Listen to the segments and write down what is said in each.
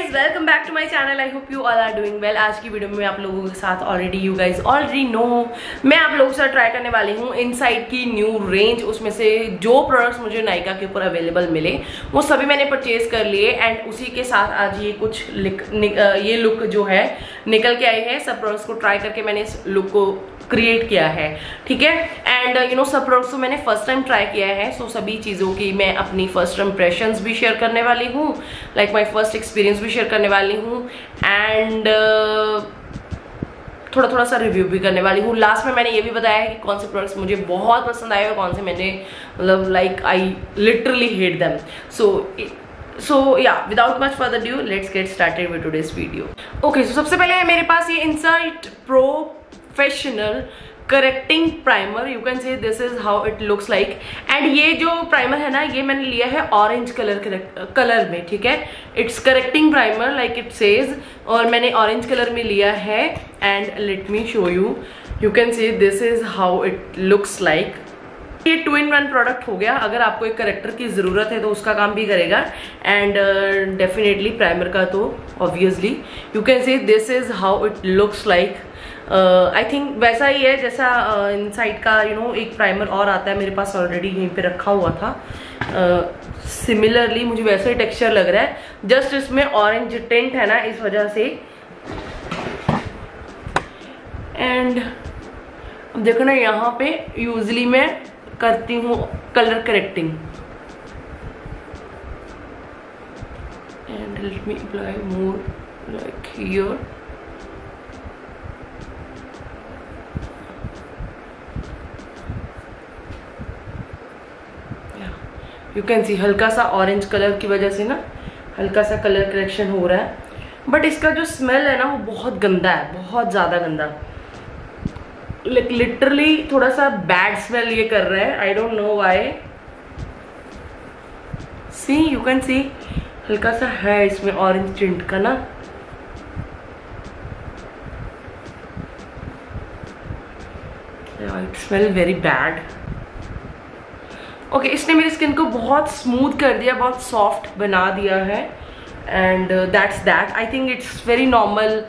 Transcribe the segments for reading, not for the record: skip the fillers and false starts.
Guys, welcome back to my channel. I hope you all are doing well. आज की video में आप लोगों के साथ already you guys already know मैं आप लोगों के साथ ट्राई करने वाली हूँ इनसाइड की न्यू रेंज। उसमें से जो प्रोडक्ट्स मुझे नायका के ऊपर अवेलेबल मिले वो सभी मैंने परचेज कर लिए एंड उसी के साथ आज ये कुछ ये लुक जो है निकल के आई है। सब प्रोडक्ट्स को ट्राई करके मैंने इस लुक को क्रिएट किया है, ठीक है। एंड यू नो सब प्रोडक्ट्स को मैंने फर्स्ट टाइम ट्राई किया है, सो सभी चीज़ों की मैं अपनी फर्स्ट इंप्रेशंस भी शेयर करने वाली हूँ, लाइक माई फर्स्ट एक्सपीरियंस भी शेयर करने वाली हूँ एंड थोड़ा थोड़ा सा रिव्यू भी करने वाली हूँ। लास्ट में मैंने ये भी बताया है कि कौन से प्रोडक्ट्स मुझे बहुत पसंद आए और कौन से मैंने मतलब like I literally hate them. So yeah, without much further ado, let's get started with today's video. Okay, so सबसे पहले है मेरे पास ये Insight Professional correcting primer. You can say this is how it looks like. And ये जो primer है ना, ये मैंने लिया है ऑरेंज कलर में, ठीक है। It's correcting primer like it says, और मैंने ऑरेंज कलर में लिया है। And let me show you, you can say this is how it looks like. ये 2-in-1 प्रोडक्ट हो गया। अगर आपको एक करेक्टर की ज़रूरत है तो उसका काम भी करेगा एंड डेफिनेटली प्राइमर का तो obviously. You can say this is how it looks like. I think वैसा ही है जैसा इनसाइड का यू नो एक प्राइमर और आता है, मेरे पास ऑलरेडी यहीं पे रखा हुआ था। सिमिलरली मुझे वैसा ही टेक्सचर लग रहा है, जस्ट इसमें ऑरेंज टिंट है ना, इस वजह से। एंड देखो ना, यहाँ पे यूजली मैं करती हूँ colour correcting. And let me apply more like here. You can see हल्का सा ऑरेंज कलर की वजह से ना हल्का सा कलर करेक्शन हो रहा है, बट इसका जो स्मेल है ना वो बहुत गंदा है, बहुत ज्यादा गंदा। लिटरली थोड़ा सा बैड स्मेल ये कर रहा है, I don't know why. See you can see हल्का सा है इसमें ऑरेंज टिंट का ना। It smell very bad. Okay, इसने मेरी स्किन को बहुत स्मूथ कर दिया, बहुत सॉफ्ट बना दिया है and that's that. I think it's very normal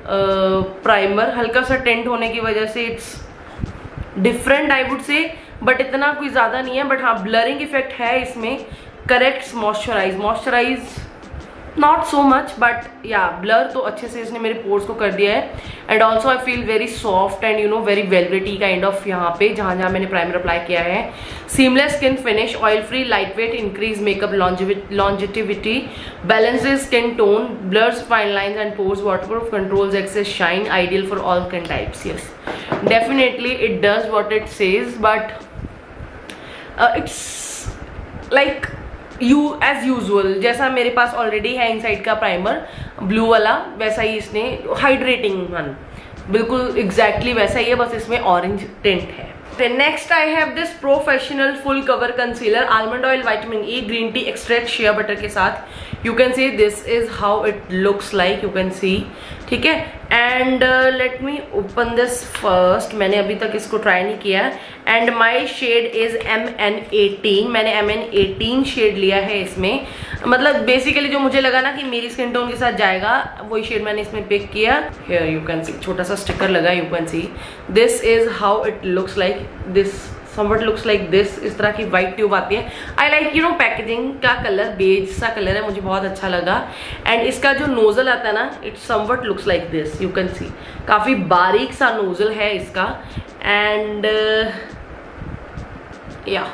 primer. हल्का सा टेंट होने की वजह से इट्स डिफरेंट आई वुड से, बट इतना कोई ज़्यादा नहीं है। बट हाँ, ब्लरिंग इफेक्ट है इसमें। Correct moisturise not so much, but yeah blur तो अच्छे से इसने मेरे पोर्स को कर दिया है। And also I feel very soft and you know very velvety kind of यहाँ पे जहाँ जहाँ मैंने प्राइमर अप्लाई किया है। Seamless skin finish, oil free, lightweight, increase makeup longevity, balances skin tone, blurs fine lines and pores, waterproof, controls excess shine, ideal for all skin types. Yes, definitely it does what it says, but it's like as usual जैसा मेरे पास already है inside का primer blue वाला, वैसा ही इसने hydrating one बिल्कुल exactly वैसा ही है, बस इसमें ऑरेंज टिंट है। Next I have this professional full cover concealer, almond oil, vitamin E, green tea extract, share butter के साथ। You can see this is how it looks like, you can सी, ठीक है। And let me open this first. मैंने अभी तक इसको try नहीं किया and my shade is MN18। मैंने MN18 शेड लिया है इसमें। मतलब बेसिकली जो मुझे लगा ना कि मेरी स्किन टोन के साथ जाएगा वही शेड मैंने इसमें पिक किया। हियर यू कैन सी छोटा सा स्टिकर लगा, you can see this is how it looks like. This somewhat looks like this। इस तरह की व्हाइट ट्यूब आती है। I like you know packaging का कलर बेज सा कलर है, मुझे बहुत अच्छा लगा। एंड इसका जो नोजल आता है ना, it somewhat looks like this, you can see काफी बारीक सा नोजल है इसका। And yeah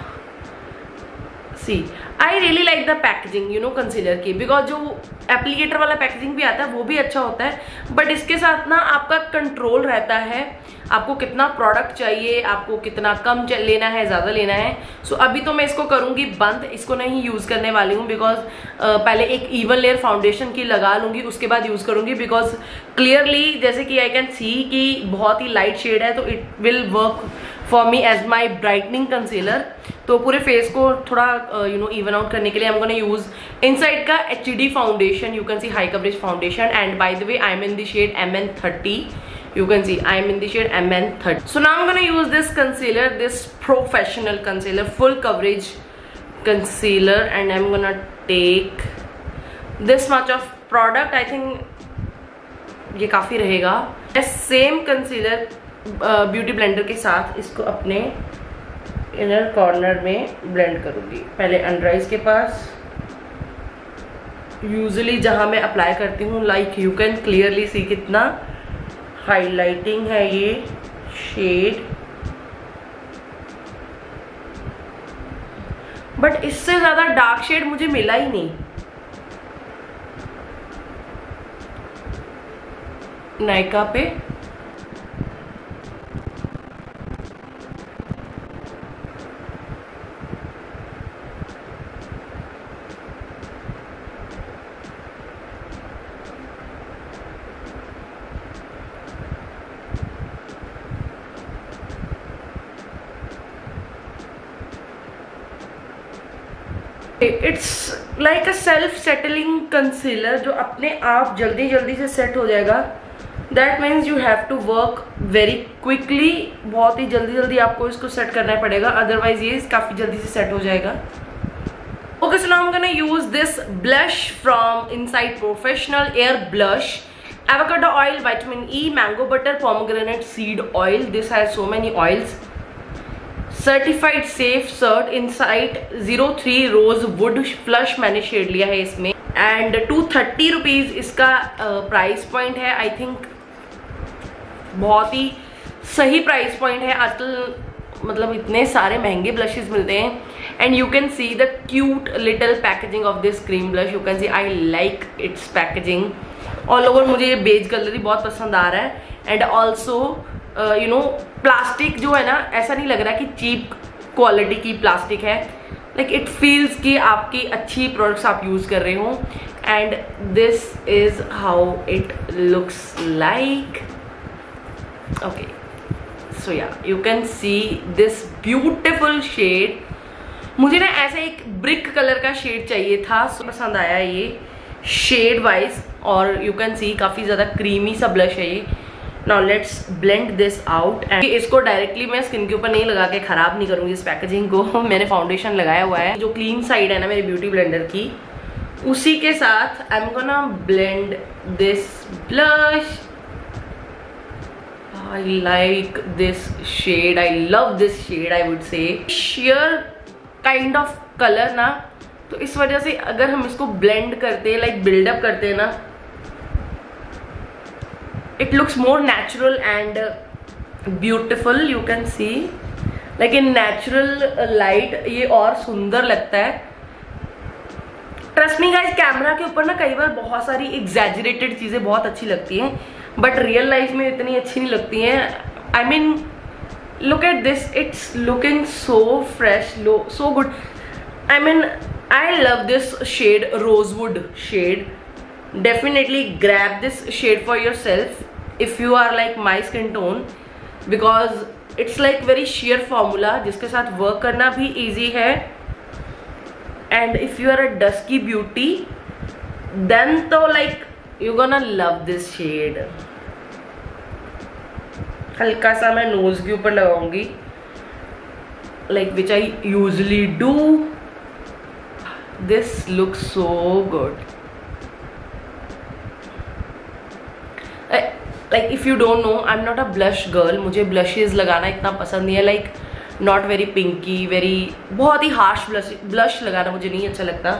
see I really like the packaging you know concealer की, बिकॉज जो एप्लीकेटर वाला पैकेजिंग भी आता है वो भी अच्छा होता है, बट इसके साथ ना आपका कंट्रोल रहता है, आपको कितना प्रोडक्ट चाहिए, आपको कितना कम लेना है, ज़्यादा लेना है। सो अभी तो मैं इसको करूँगी बंद, इसको नहीं यूज़ करने वाली हूँ, बिकॉज पहले एक इवन लेयर फाउंडेशन की लगा लूँगी, उसके बाद यूज़ करूँगी। बिकॉज क्लियरली जैसे कि आई कैन सी कि बहुत ही लाइट शेड है, तो it will work for me as my brightening concealer. तो पूरे फेस को थोड़ा यू नो इवन आउट करने के लिए I am gonna use Insight का HD foundation, you can see high coverage foundation. And by the way I am in the shade MN30। You can see I am in the shade MN30. So now I'm gonna use this concealer, this professional concealer, full coverage concealer, and I'm gonna take this much of product I think ये काफ़ी रहेगा। मैं same concealer beauty blender के साथ इसको अपने inner corner में blend करूँगी। पहले अंडर आइज के पास, यूजुअली जहाँ मैं अप्लाई करती हूँ, like you can clearly see कितना हाईलाइटिंग है ये शेड, बट इससे ज़्यादा डार्क शेड मुझे मिला ही नहीं। नायका पे it's like a self settling concealer जो अपने आप जल्दी जल्दी से सेट हो जाएगा। That means you have to work very quickly, बहुत ही जल्दी जल्दी आपको इसको सेट करना पड़ेगा, अदरवाइज ये काफ़ी जल्दी से सेट हो जाएगा। Okay, so now I'm gonna use this blush from Inside Professional Air Blush, avocado oil, vitamin E, mango butter, pomegranate seed oil. This has so many oils. Certified safe cert Insight 03 Rose Wood Flush मैंने shade लिया है इसमें, and 230 rupees इसका price point है। I think बहुत ही सही price point है। आजकल मतलब इतने सारे महंगे ब्लशेस मिलते हैं, and you can see the cute little packaging of this cream blush. You can see I like it's packaging all over. मुझे ये बेज कलर ही बहुत पसंद आ रहा है, and also you know plastic जो है ना, ऐसा नहीं लग रहा कि चीप क्वालिटी की प्लास्टिक है, लाइक इट फील्स कि आपकी अच्छी प्रोडक्ट्स आप यूज कर रहे हो। And this is how it looks like. Okay, so yeah you can see this beautiful shade. मुझे ना ऐसा एक ब्रिक कलर का शेड चाहिए था, सो पसंद आया ये शेड वाइज, और यू कैन सी काफी ज्यादा क्रीमी सा ब्लश है ये। Now let's blend this out, and इसको डायरेक्टली मैं स्किन के ऊपर नहीं लगा के खराब नहीं करूंगी इस पैकेजिंग को। मैंने फाउंडेशन लगाया हुआ है, जो क्लीन साइड है ना मेरी ब्यूटी ब्लेंडर की, उसी के साथ I am gonna blend this blush. I like this shade, I love this shade, I would say sheer kind of colour ना, तो इस वजह से अगर हम इसको ब्लेंड करते हैं, लाइक बिल्डअप करते हैं ना, it looks more natural and beautiful. You can see like in natural light ये और सुंदर लगता है। ट्रस्ट मी गाइस, कैमरा के ऊपर ना कई बार बहुत सारी एग्जैजरेटेड चीजें बहुत अच्छी लगती हैं, बट रियल लाइफ में इतनी अच्छी नहीं लगती हैं। I mean look at this, it's looking so fresh, so good. I mean I love this shade, rosewood shade. Definitely grab this shade for yourself if you are like my skin tone, because it's like very sheer formula जिसके साथ work करना भी easy है, and if you are a dusky beauty then तो like you're gonna love this shade। हल्का सा मैं knows के ऊपर लगाऊंगी, like which I usually do। This looks so good। Like if you don't know, I'm not a blush girl। मुझे blushes लगाना इतना पसंद नहीं है, like not very pinky, very बहुत ही harsh blush लगाना मुझे नहीं अच्छा लगता,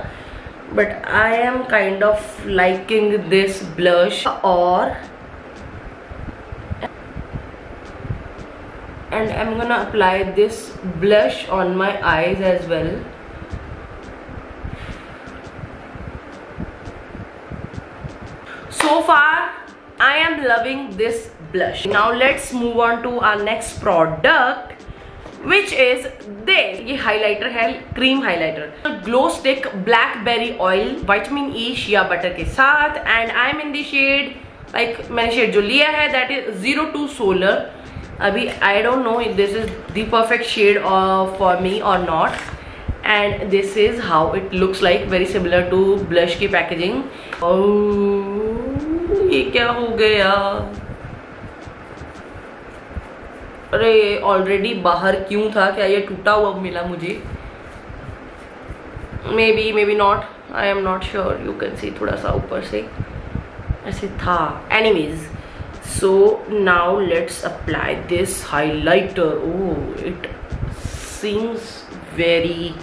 but I am kind of liking this blush। और and I'm gonna apply this blush on my eyes as well। So far I am loving this blush। Now let's move on to our next product, which is this। ये highlighter है, cream highlighter, glow stick blackberry oil, vitamin E shea butter के साथ, and I am in the shade, like मैंने shade जो लिया है that is 02 solar। अभी I don't know if this is the perfect shade for me or not, and this is how it looks like, very similar to blush की packaging। Oh, ये क्या हो गया? अरे ऑलरेडी बाहर क्यों था? क्या ये टूटा हुआ मिला मुझे? May be not. I am not sure, you can सी थोड़ा सा ऊपर से ऐसे था. Anyways, so now let's apply this highlighter. Oh, it seems very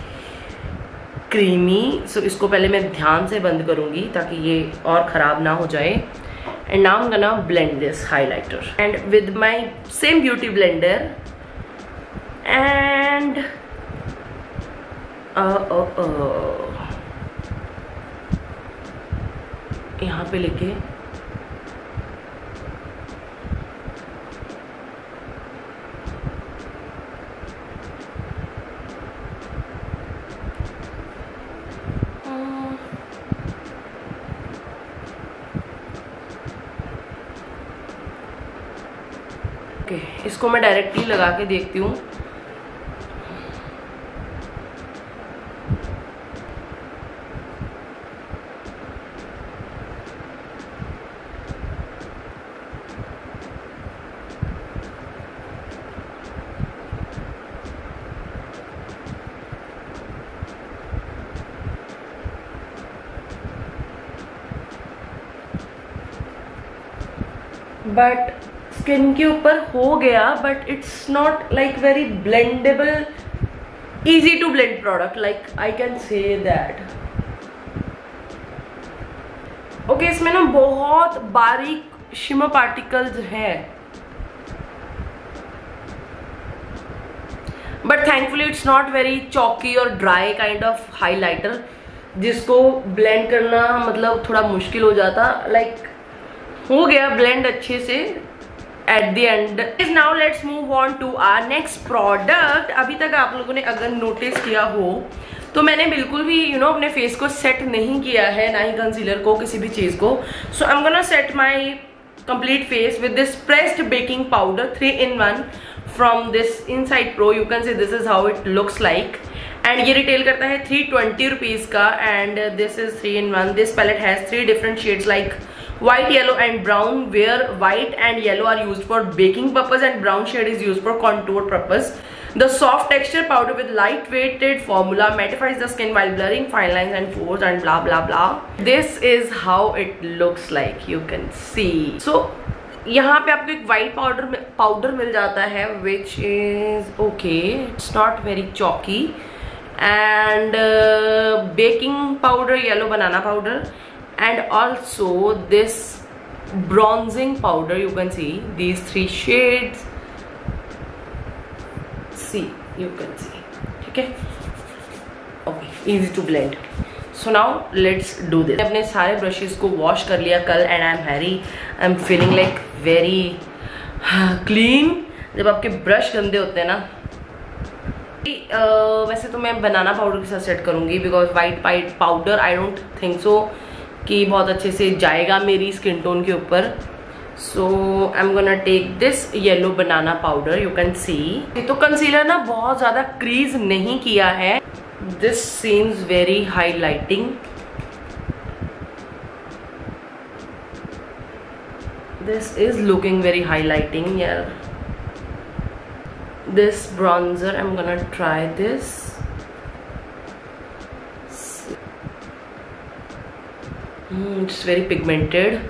creamy. So इसको पहले मैं ध्यान से बंद करूंगी ताकि ये और ख़राब ना हो जाए. And now I'm gonna blend this highlighter and with my same beauty blender and यहाँ पे लेके इसको मैं डायरेक्टली लगा के देखती हूँ. बट स्किन के ऊपर हो गया, but it's not like very blendable, easy to blend product, like I can say that. Okay, इसमें ना बहुत बारीक शिमर पार्टिकल्स है, but thankfully it's not very chalky और ड्राई काइंड ऑफ हाईलाइटर जिसको ब्लेंड करना मतलब थोड़ा मुश्किल हो जाता. लाइक हो गया ब्लेंड अच्छे से at the end. Now let's move on to our next product. अभी तक आप लोगों ने अगर नोटिस किया हो तो मैंने बिल्कुल भी अपने फेस को सेट नहीं किया है, ना ही कंसीलर को, किसी भी चीज को. So I am gonna set my complete face with this pressed baking powder 3-in-1 from this Insight Pro. You can see this is how it looks like. And ये रिटेल करता है 320 रुपीज का. And this is 3-in-1. This palette has 3 different shades like white, yellow and brown, where white and yellow are used for baking purpose and brown shade is used for contour purpose. The soft texture powder with light weighted formula mattifies the skin while blurring fine lines and pores and blah blah blah. This is how it looks like, you can see. So यहाँ पे आपको एक white powder मिल जाता है which is okay, it's not very chalky. And baking powder, yellow banana powder, and also this bronzing powder. You can see these 3 shades. See, you can see. Okay, okay, easy to blend. So now let's do this. अपने सारे brushes को wash कर लिया कल and I'm feeling like very clean. जब आपके brush गंदे होते हैं ना, वैसे तो मैं बनाना पाउडर के साथ सेट करूंगी because white powder I don't think so कि बहुत अच्छे से जाएगा मेरी स्किन टोन के ऊपर. So I am gonna take this yellow banana powder. You can see. तो कंसीलर ना बहुत ज्यादा क्रीज नहीं किया है. This seems very highlighting. This is looking very highlighting यार. This bronzer, I'm gonna try this. It's very pigmented.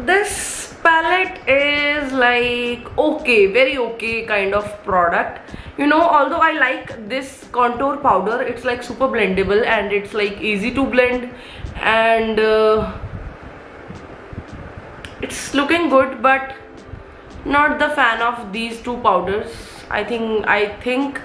This palette is like okay, very okay kind of product. Although I like this contour powder, it's like super blendable and it's like easy to blend and it's looking good, but not the fan of these 2 powders. I think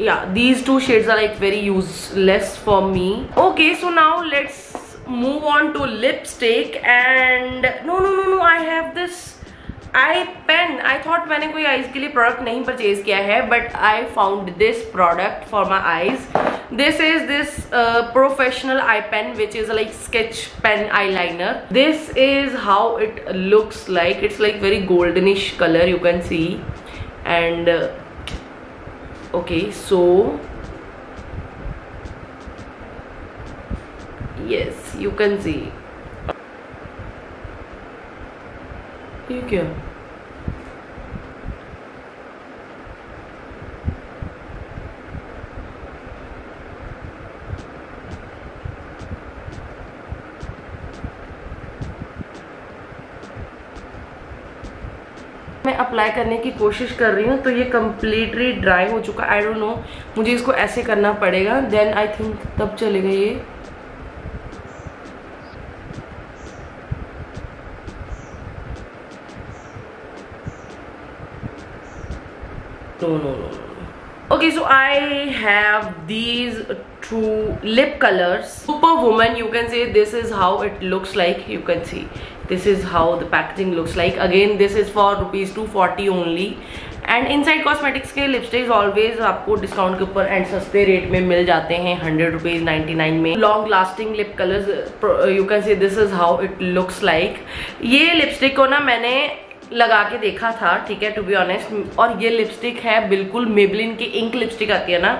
yeah, these 2 shades are like very useless for me. Okay, so now let's move on to lipstick. And no, I have this eye pen. I thought मैंने कोई eyes के लिए product नहीं purchase किया है, but I found this product for my eyes. This is this professional eye pen, which is like sketch pen eyeliner. This is how it looks like. It's like very goldenish color, you can see. And okay, so yes, you can see. ये क्या? मैं apply करने की कोशिश कर रही हूँ तो ये कम्प्लीटली ड्राई हो चुका। आई डोंट नो, मुझे इसको ऐसे करना पड़ेगा, देन आई थिंक तब चलेगा ये। No. Okay, so I have these two lip colors. Superwoman, you can say this is how it looks like. You can see this is how the packaging looks like. Again, this is for rupees 240 only. And inside cosmetics के lipsticks always आपको discount के ऊपर and सस्ते rate में मिल जाते हैं, 100 rupees 99 में। Long lasting lip colours, you can say this is how it looks like. ये लिपस्टिक को ना मैंने लगा के देखा था, ठीक है, टू बी ऑनेस्ट, और ये लिपस्टिक है बिल्कुल मेबलिन की इंक लिपस्टिक आती है ना,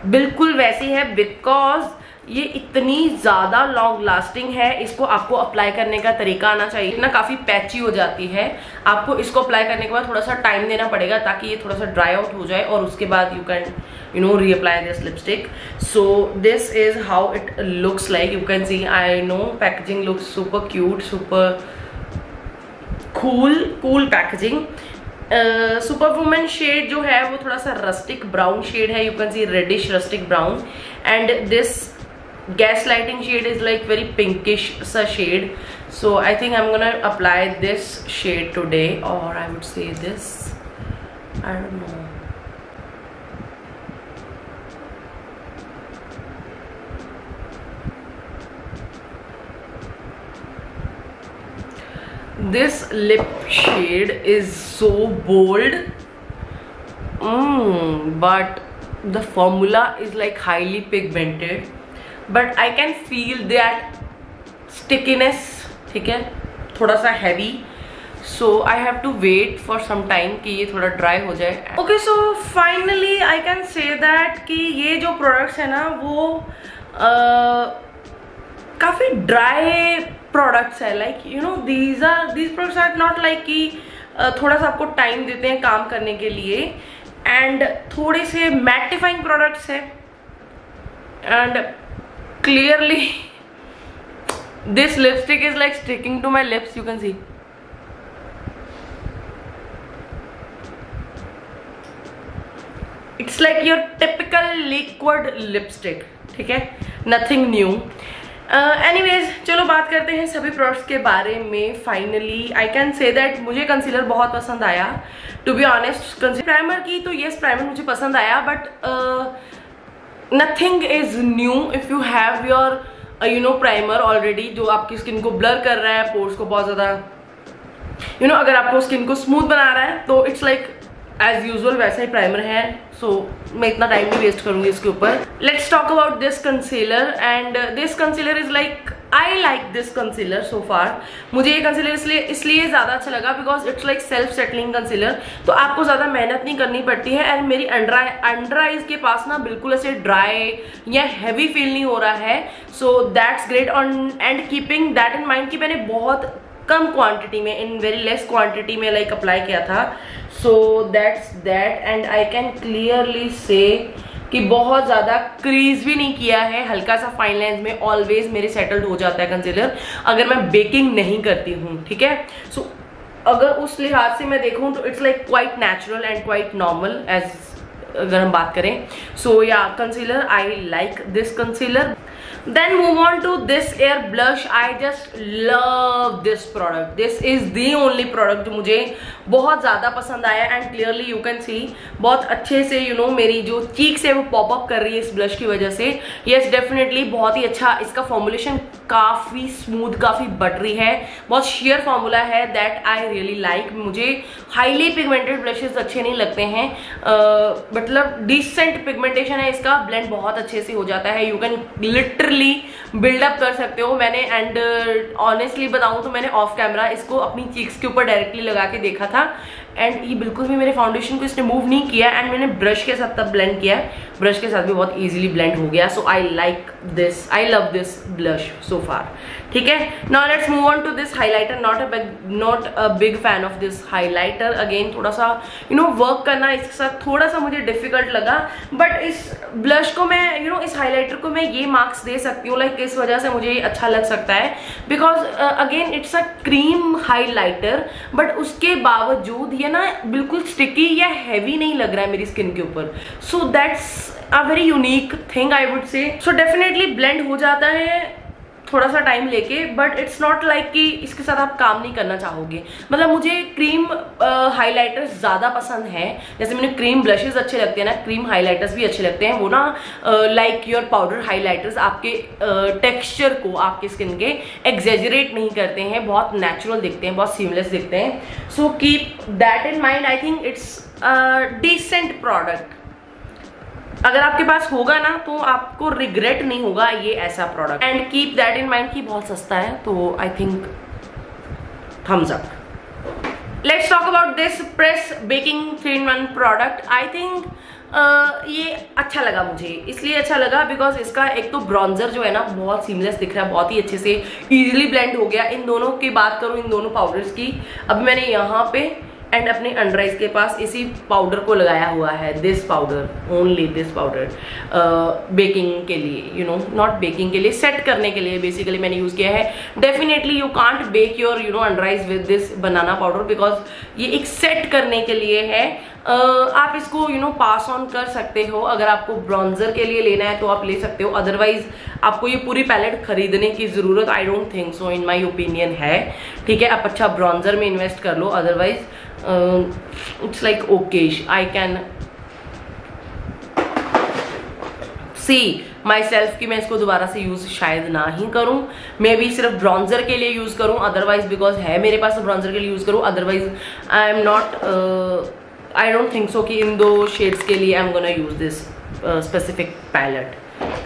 बिल्कुल वैसी है, बिकॉज ये इतनी ज्यादा लॉन्ग लास्टिंग है। इसको आपको अप्लाई करने का तरीका आना चाहिए ना, काफी पैची हो जाती है। आपको इसको अप्लाई करने के बाद थोड़ा सा टाइम देना पड़ेगा ताकि ये थोड़ा सा ड्राई आउट हो जाए, और उसके बाद you can reapply this lipstick. So this is how it looks like. You can see, I know packaging looks super cute, super cool packaging. Superwoman shade जो है वो थोड़ा सा रस्टिक ब्राउन शेड है, you can see reddish rustic brown, and this gas lighting shade is like very pinkish सा shade. So I think I'm gonna apply this shade today, or I would say this, I don't know. This lip shade is so bold, but the formula is like highly pigmented, but I can feel that stickiness, ठीक है, थोड़ा सा heavy. So I have to wait for some time कि ये थोड़ा dry हो जाए. Okay, so finally I can say that कि ये जो products है ना वो काफी ड्राई प्रोडक्ट्स है. Like you know these products are not like कि थोड़ा सा आपको टाइम देते हैं काम करने के लिए, एंड थोड़े से मैटिफाइंग प्रोडक्ट्स है, and clearly this lipstick is like sticking to my lips, you can see. It's like your typical liquid lipstick, ठीक है, nothing new. Anyways, चलो बात करते हैं सभी प्रोडक्ट्स के बारे में. Finally I can say that मुझे कंसीलर बहुत पसंद आया, टू बी ऑनेस्ट. प्राइमर की तो येस, प्राइमर मुझे पसंद आया, but nothing is new if you have your primer already, जो आपकी स्किन को ब्लर कर रहा है, पोर्स को बहुत ज्यादा अगर आपको स्किन को स्मूथ बना रहा है, तो इट्स लाइक एज यूजुअल वैसा ही प्राइमर है. सो मैं इतना टाइम नहीं वेस्ट करूंगी इसके ऊपर. Let's talk about this concealer, and this concealer is like, I like this concealer so far. मुझे ये कंसीलर इसलिए ज्यादा अच्छा लगा because it's like self settling concealer, तो आपको ज्यादा मेहनत नहीं करनी पड़ती है. एंड मेरी अंडर आईज के पास ना बिल्कुल ऐसे ड्राई या हैवी फील नहीं हो रहा है. So that's great. And keeping that in mind कि मैंने बहुत कम क्वांटिटी में, इन वेरी लेस क्वांटिटी में लाइक अप्लाई किया था. So that's that. And I can clearly से कि बहुत ज्यादा क्रीज भी नहीं किया है, हल्का सा फाइन लाइंस में ऑलवेज मेरे सेटल्ड हो जाता है कंसीलर अगर मैं बेकिंग नहीं करती हूँ, ठीक है. सो अगर उस लिहाज से मैं देखूँ तो it's like quite natural and quite normal as अगर हम बात करें. So yeah concealer, I like this concealer. Then move on to this air blush. I just love this product. This is the only product जो मुझे बहुत ज़्यादा पसंद आया, and clearly you can see बहुत अच्छे से मेरी जो cheeks है वो पॉप अप कर रही है इस ब्लश की वजह से. Yes, definitely बहुत ही अच्छा इसका फॉर्मुलेशन काफी स्मूथ, काफी बटरी है, बहुत शेयर फॉर्मूला है, दैट आई रियली लाइक। मुझे हाईली पिगमेंटेड ब्लशेस अच्छे नहीं लगते हैं, मतलब डिसेंट पिगमेंटेशन है इसका, ब्लेंड बहुत अच्छे से हो जाता है, यू कैन लिटरली बिल्डअप कर सकते हो। मैंने एंड ऑनेस्टली बताऊं तो मैंने ऑफ कैमरा इसको अपनी चीक्स के ऊपर डायरेक्टली लगा के देखा था, एंड ये बिल्कुल भी मेरे फाउंडेशन को इसने मूव नहीं किया, एंड मैंने ब्रश के साथ तब ब्लेंड किया है, ब्रश के साथ भी बहुत इजीली ब्लेंड हो गया। So I like this, I love this blush so far. ठीक है, now let's move on to this highlighter. Not a big fan of this highlighter. Again थोड़ा सा वर्क करना इसके साथ थोड़ा सा मुझे डिफिकल्ट लगा, बट इस ब्लश को मैं इस हाइलाइटर को मैं ये मार्क्स दे सकती हूँ, लाइक इस वजह से मुझे अच्छा लग सकता है, because again it's a cream highlighter, but उसके बावजूद ये ना बिल्कुल स्टिकी या हैवी नहीं लग रहा है मेरी स्किन के ऊपर। So that's a very unique thing I would से। सो डेफिनेटली ब्लेंड हो जाता है थोड़ा सा टाइम लेके, बट इट्स नॉट लाइक कि इसके साथ आप काम नहीं करना चाहोगे। मतलब मुझे क्रीम हाइलाइटर्स ज्यादा पसंद है, जैसे मैंने क्रीम ब्लशेस अच्छे लगते हैं ना, क्रीम हाइलाइटर्स भी अच्छे लगते हैं। वो ना लाइक योर पाउडर हाइलाइटर्स आपके टेक्सचर को, आपके स्किन के एग्जेजरेट नहीं करते हैं, बहुत नेचुरल दिखते हैं, बहुत सीमलेस दिखते हैं। So keep that in mind. I think it's decent product. अगर आपके पास होगा ना तो आपको रिग्रेट नहीं होगा ये ऐसा product, and keep that in mind कि बहुत सस्ता है, तो I think thumbs up. Let's talk about this press baking 3-in-1 product. I think ये अच्छा लगा मुझे, इसलिए अच्छा लगा बिकॉज इसका एक तो ब्रॉन्जर जो है ना बहुत सीमलेस दिख रहा है, बहुत ही अच्छे से इजीली ब्लेंड हो गया। इन दोनों की बात करूं, इन दोनों पाउडर्स की, अब मैंने यहाँ पे एंड अपने अंडर आइज के पास इसी पाउडर को लगाया हुआ है, this powder, only this powder, baking के लिए, नॉट बेकिंग के लिए, सेट करने के लिए बेसिकली मैंने यूज किया है। Definitely you can't bake your under eyes with this banana powder, because ये एक सेट करने के लिए है। आप इसको पास ऑन कर सकते हो, अगर आपको ब्रॉन्जर के लिए लेना है तो आप ले सकते हो, अदरवाइज आपको ये पूरी पैलेट खरीदने की जरूरत आई don't think so, in my opinion है। ठीक है, आप अच्छा ब्रॉन्जर में इन्वेस्ट कर लो, otherwise it's like okayish. I can see myself कि मैं इसको दोबारा से यूज शायद ना ही करूं, मैं भी सिर्फ ब्रॉन्जर के लिए यूज करूं, अदरवाइज बिकॉज है मेरे पास तो ब्रॉन्जर के लिए यूज करूं, otherwise I am not, I don't think so कि इन 2 शेड्स के लिए I am gonna use this specific palette.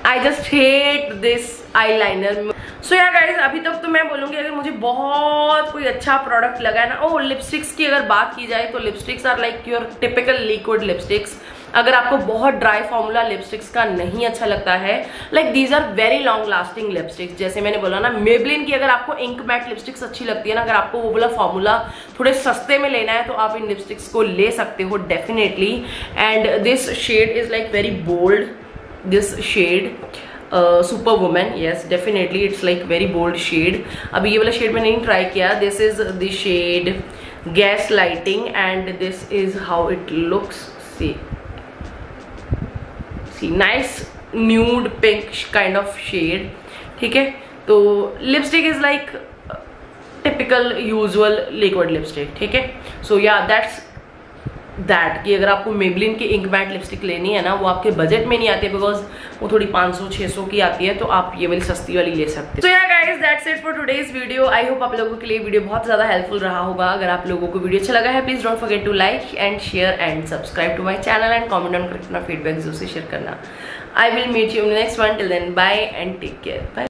I just hate this eyeliner. So यार गाइज, अभी तक तो मैं बोलूंगी अगर मुझे बहुत कोई अच्छा प्रोडक्ट लगा है ना, ओ लिपस्टिक्स की अगर बात की जाए तो lipsticks are like your typical liquid lipsticks. अगर आपको बहुत ड्राई फॉर्मूला लिपस्टिक्स का नहीं अच्छा लगता है, like these are very long lasting lipsticks. जैसे मैंने बोला ना, मेबलिन की अगर आपको इंक मैट लिपस्टिक्स अच्छी लगती है ना, अगर आपको वो वाला फॉर्मूला थोड़े सस्ते में लेना है तो आप इन लिपस्टिक्स को ले सकते हो definitely. And this shade is like very bold, this shade super women, yes definitely it's like very bold shade. अभी ये वाला शेड मैंने नहीं ट्राई किया। This is the shade gas lighting and this is how it looks. See nice nude pink kind of shade. ठीक है, तो lipstick is like typical usual liquid lipstick. ठीक है, सो या दैट्स दैट कि अगर आपको मेबलिन की इंक मैट लिपस्टिक लेनी है ना, वो आपके बजट में नहीं आती है, बिकॉज वो थोड़ी 500-600 की आती है, तो आप ये वाली सस्ती वाली ले सकते हैं। तो यार guys, that's it for today's video. I hope आप लोगों के लिए वीडियो बहुत ज्यादा हेल्पफुल रहा होगा। अगर आप लोगों को वीडियो अच्छा लगा है, please don't forget to like and share and subscribe to my channel and comment on करके अपना फीडबैक जरूर से शेयर करना। I will meet you in the next one. Till then bye and take care. Bye.